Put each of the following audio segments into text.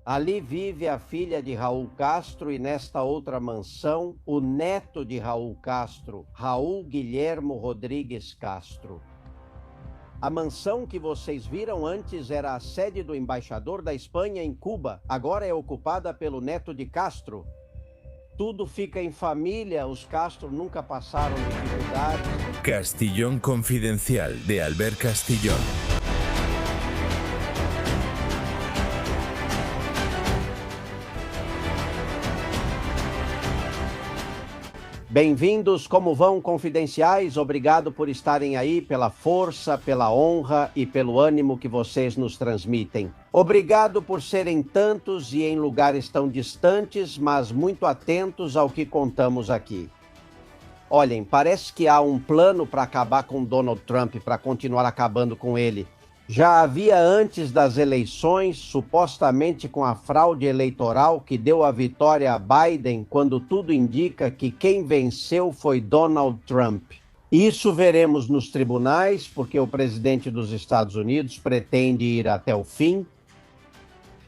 Ali vive a filha de Raul Castro e nesta outra mansão, o neto de Raul Castro, Raul Guilhermo Rodrigues Castro. A mansão que vocês viram antes era a sede do embaixador da Espanha em Cuba, agora é ocupada pelo neto de Castro. Tudo fica em família, os Castro nunca passaram dificuldades. Castillón Confidencial, de Albert Castillón. Bem-vindos, como vão, confidenciais? Obrigado por estarem aí, pela força, pela honra e pelo ânimo que vocês nos transmitem. Obrigado por serem tantos e em lugares tão distantes, mas muito atentos ao que contamos aqui. Olhem, parece que há um plano para acabar com Donald Trump, para continuar acabando com ele. Já havia antes das eleições, supostamente com a fraude eleitoral que deu a vitória a Biden, quando tudo indica que quem venceu foi Donald Trump. Isso veremos nos tribunais, porque o presidente dos Estados Unidos pretende ir até o fim.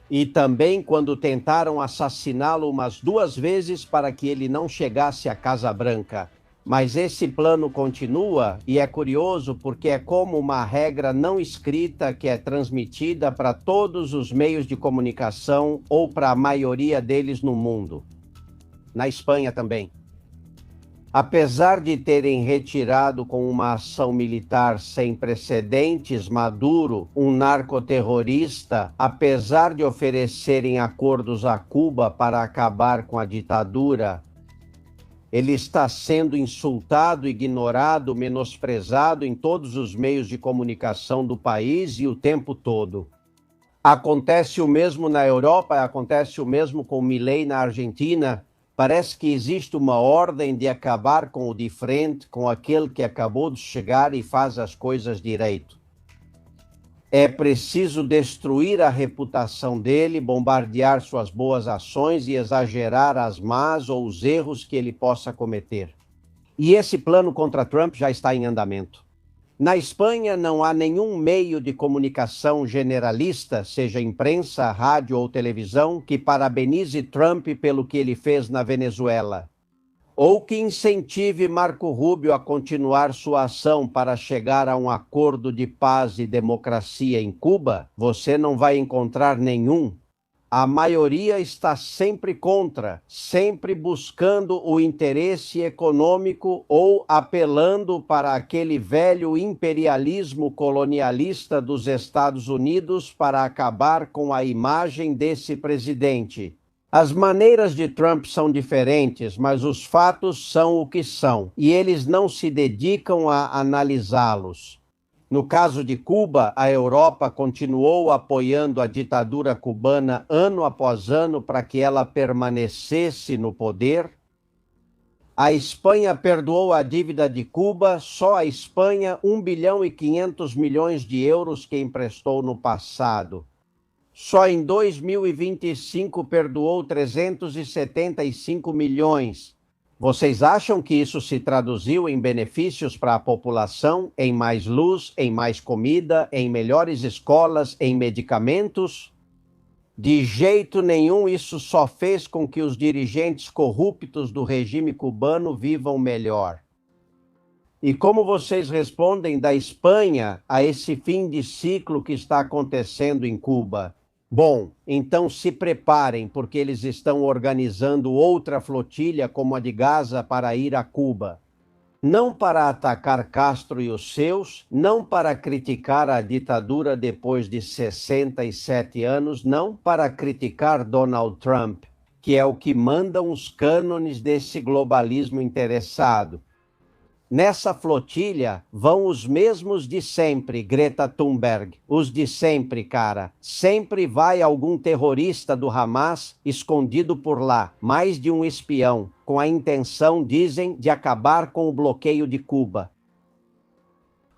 E também quando tentaram assassiná-lo umas 2 vezes para que ele não chegasse à Casa Branca. Mas esse plano continua e é curioso porque é como uma regra não escrita que é transmitida para todos os meios de comunicação ou para a maioria deles no mundo. Na Espanha também. Apesar de terem retirado com uma ação militar sem precedentes Maduro, um narcoterrorista, apesar de oferecerem acordos a Cuba para acabar com a ditadura, ele está sendo insultado, ignorado, menosprezado em todos os meios de comunicação do país e o tempo todo. Acontece o mesmo na Europa, acontece o mesmo com Milei na Argentina. Parece que existe uma ordem de acabar com o de frente, com aquele que acabou de chegar e faz as coisas direito. É preciso destruir a reputação dele, bombardear suas boas ações e exagerar as más ou os erros que ele possa cometer. E esse plano contra Trump já está em andamento. Na Espanha não há nenhum meio de comunicação generalista, seja imprensa, rádio ou televisão, que parabenize Trump pelo que ele fez na Venezuela, ou que incentive Marco Rubio a continuar sua ação para chegar a um acordo de paz e democracia em Cuba. Você não vai encontrar nenhum. A maioria está sempre contra, sempre buscando o interesse econômico ou apelando para aquele velho imperialismo colonialista dos Estados Unidos para acabar com a imagem desse presidente. As maneiras de Trump são diferentes, mas os fatos são o que são, e eles não se dedicam a analisá-los. No caso de Cuba, a Europa continuou apoiando a ditadura cubana ano após ano para que ela permanecesse no poder. A Espanha perdoou a dívida de Cuba, só a Espanha 1 bilhão e 500 milhões de euros que emprestou no passado. Só em 2025 perdoou 375 milhões. Vocês acham que isso se traduziu em benefícios para a população, em mais luz, em mais comida, em melhores escolas, em medicamentos? De jeito nenhum, isso só fez com que os dirigentes corruptos do regime cubano vivam melhor. E como vocês respondem da Espanha a esse fim de ciclo que está acontecendo em Cuba? Bom, então se preparem, porque eles estão organizando outra flotilha como a de Gaza para ir a Cuba. Não para atacar Castro e os seus, não para criticar a ditadura depois de 67 anos, não para criticar Donald Trump, que é o que mandam os cânones desse globalismo interessado. Nessa flotilha vão os mesmos de sempre, Greta Thunberg. Os de sempre, cara. Sempre vai algum terrorista do Hamas escondido por lá, mais de um espião, com a intenção, dizem, de acabar com o bloqueio de Cuba.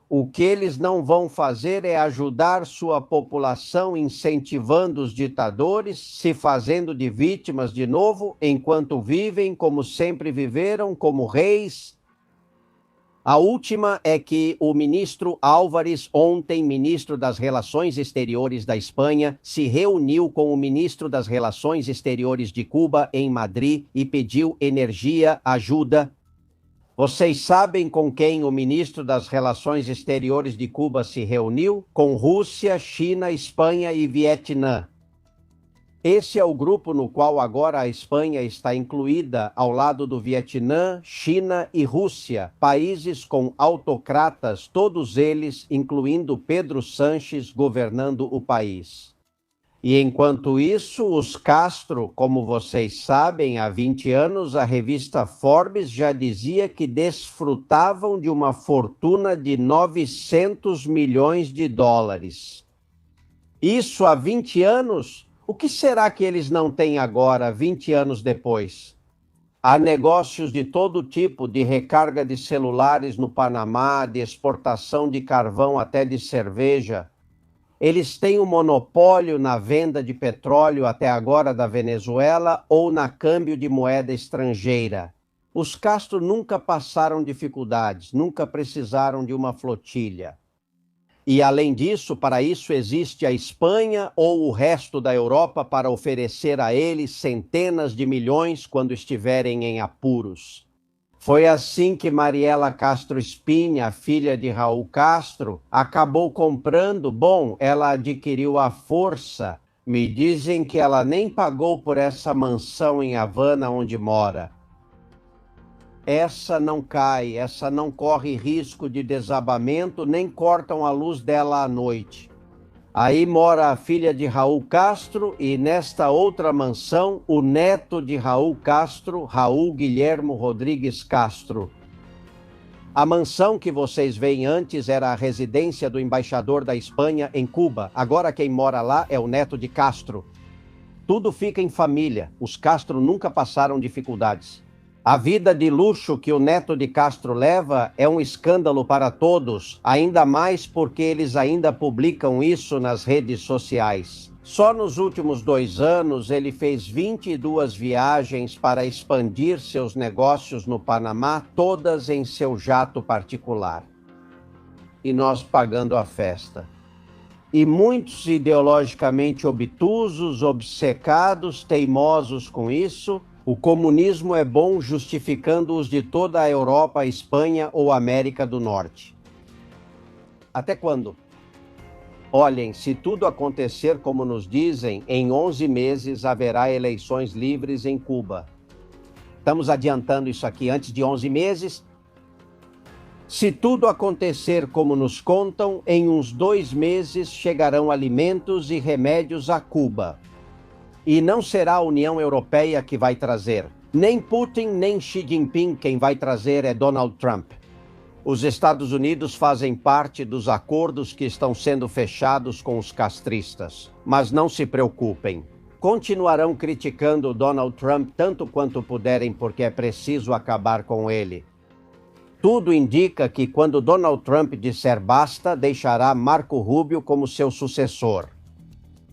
O que eles não vão fazer é ajudar sua população incentivando os ditadores, se fazendo de vítimas de novo, enquanto vivem como sempre viveram, como reis. A última é que o ministro Álvares, ontem ministro das Relações Exteriores da Espanha, se reuniu com o ministro das Relações Exteriores de Cuba em Madrid e pediu energia, ajuda. Vocês sabem com quem o ministro das Relações Exteriores de Cuba se reuniu? Com Rússia, China, Espanha e Vietnã. Esse é o grupo no qual agora a Espanha está incluída, ao lado do Vietnã, China e Rússia, países com autocratas, todos eles, incluindo Pedro Sánchez, governando o país. E enquanto isso, os Castro, como vocês sabem, há 20 anos, a revista Forbes já dizia que desfrutavam de uma fortuna de 900 milhões de dólares. Isso há 20 anos? O que será que eles não têm agora, 20 anos depois? Há negócios de todo tipo, de recarga de celulares no Panamá, de exportação de carvão até de cerveja. Eles têm um monopólio na venda de petróleo até agora da Venezuela ou na câmbio de moeda estrangeira. Os Castro nunca passaram dificuldades, nunca precisaram de uma flotilha. E, além disso, para isso existe a Espanha ou o resto da Europa para oferecer a eles centenas de milhões quando estiverem em apuros. Foi assim que Mariela Castro Espinha, filha de Raul Castro, acabou comprando. Bom, ela adquiriu à força. Me dizem que ela nem pagou por essa mansão em Havana onde mora. Essa não cai, essa não corre risco de desabamento, nem cortam a luz dela à noite. Aí mora a filha de Raul Castro e nesta outra mansão o neto de Raul Castro, Raul Guilhermo Rodrigues Castro. A mansão que vocês veem antes era a residência do embaixador da Espanha em Cuba. Agora quem mora lá é o neto de Castro. Tudo fica em família, os Castro nunca passaram dificuldades. A vida de luxo que o neto de Castro leva é um escândalo para todos, ainda mais porque eles ainda publicam isso nas redes sociais. Só nos últimos 2 anos ele fez 22 viagens para expandir seus negócios no Panamá, todas em seu jato particular. E nós pagando a festa. E muitos ideologicamente obtusos, obcecados, teimosos com isso. O comunismo é bom justificando os de toda a Europa, Espanha ou América do Norte. Até quando? Olhem, se tudo acontecer como nos dizem, em 11 meses haverá eleições livres em Cuba. Estamos adiantando isso aqui antes de 11 meses. Se tudo acontecer como nos contam, em uns 2 meses chegarão alimentos e remédios a Cuba. E não será a União Europeia que vai trazer. Nem Putin, nem Xi Jinping quem vai trazer é Donald Trump. Os Estados Unidos fazem parte dos acordos que estão sendo fechados com os castristas. Mas não se preocupem. Continuarão criticando Donald Trump tanto quanto puderem porque é preciso acabar com ele. Tudo indica que quando Donald Trump disser basta, deixará Marco Rubio como seu sucessor.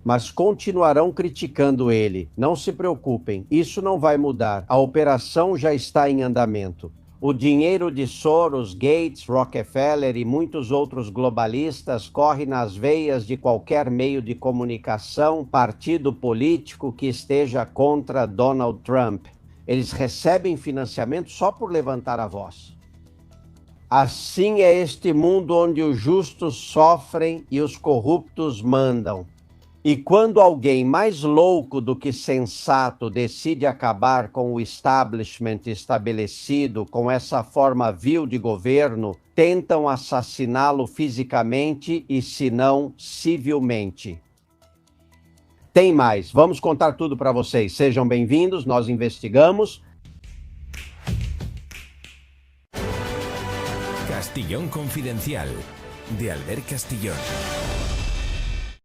Mas continuarão criticando ele. Não se preocupem, isso não vai mudar. A operação já está em andamento. O dinheiro de Soros, Gates, Rockefeller e muitos outros globalistas corre nas veias de qualquer meio de comunicação, partido político que esteja contra Donald Trump. Eles recebem financiamento só por levantar a voz. Assim é este mundo onde os justos sofrem e os corruptos mandam. E quando alguém mais louco do que sensato decide acabar com o establishment estabelecido, com essa forma vil de governo, tentam assassiná-lo fisicamente e, se não, civilmente. Tem mais, vamos contar tudo para vocês. Sejam bem-vindos, nós investigamos. Castillón Confidencial, de Albert Castillón.